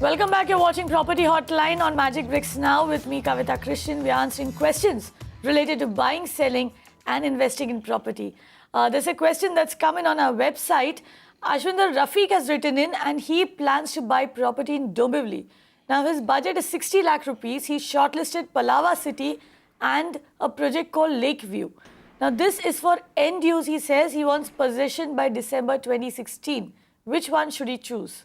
Welcome back. You're watching Property Hotline on Magic Bricks Now with me, Kavita Krishnan. We're answering questions related to buying, selling, and investing in property. There's a question that's come in on our website. Ashwinder Rafiq has written in and he plans to buy property in Dombivli. Now, his budget is 60 lakh rupees. He's shortlisted Palava City and a project called Lakeview. Now, this is for end use. He says he wants possession by December 2016. Which one should he choose?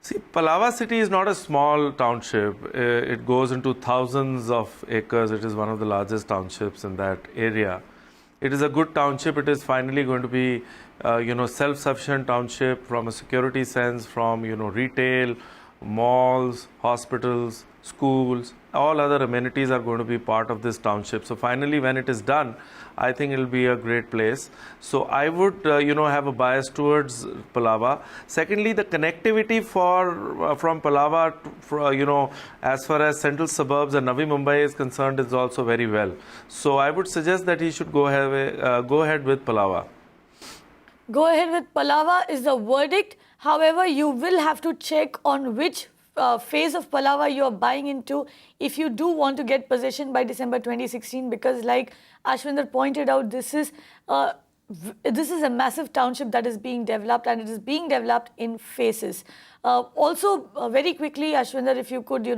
See, Palava City is not a small township. It goes into thousands of acres. It is one of the largest townships in that area. It is a good township. It is finally going to be, self-sufficient township from a security sense, from, retail, malls, hospitals, schools, all other amenities are going to be part of this township. So finally, when it is done, I think it will be a great place. So I would, have a bias towards Palava. Secondly, the connectivity from Palava, as far as central suburbs and Navi Mumbai is concerned, is also very well. So I would suggest that he should go ahead with Palava. Go ahead with Palava is the verdict. However, you will have to check on which phase of Palava you are buying into if you do want to get possession by December 2016, because like Ashwinder pointed out, this is a massive township that is being developed, and it is being developed in phases. Also, very quickly, Ashwinder, if you could,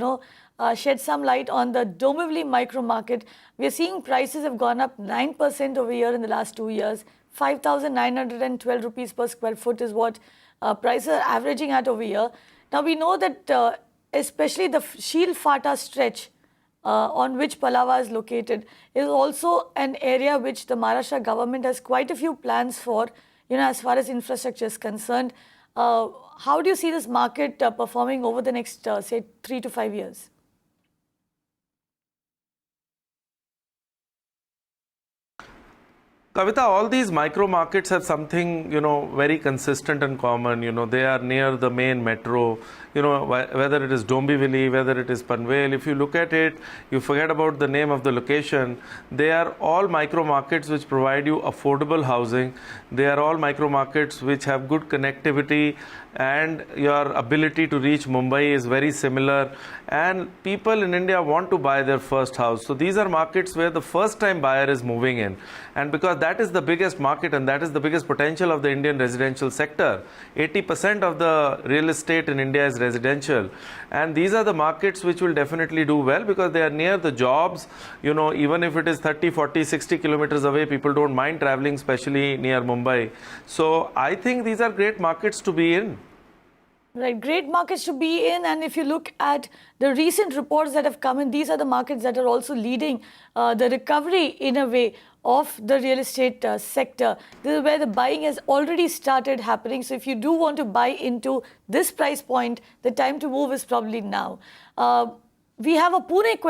shed some light on the Dombivli micro market. We are seeing prices have gone up 9% over here in the last 2 years. 5,912 rupees per square foot is what prices are averaging at over here. Now, we know that especially the Sheel Fata stretch on which Palava is located is also an area which the Maharashtra government has quite a few plans for, as far as infrastructure is concerned. How do you see this market performing over the next, say, 3 to 5 years? Kavita, all these micro markets have something, very consistent and common. They are near the main metro, whether it is Dombivli, whether it is Panvel. If you look at it, you forget about the name of the location. They are all micro markets which provide you affordable housing. They are all micro markets which have good connectivity, and your ability to reach Mumbai is very similar. And people in India want to buy their first house. So these are markets where the first time buyer is moving in. And because that is the biggest market and that is the biggest potential of the Indian residential sector. 80% of the real estate in India is residential. And these are the markets which will definitely do well because they are near the jobs. Even if it is 30, 40, 60 kilometers away, people don't mind traveling, especially near Mumbai. So I think these are great markets to be in. Right, great markets to be in. And if you look at the recent reports that have come in, these are the markets that are also leading the recovery in a way of the real estate sector. This is where the buying has already started happening. So if you do want to buy into this price point, the time to move is probably now. We have a Pune question.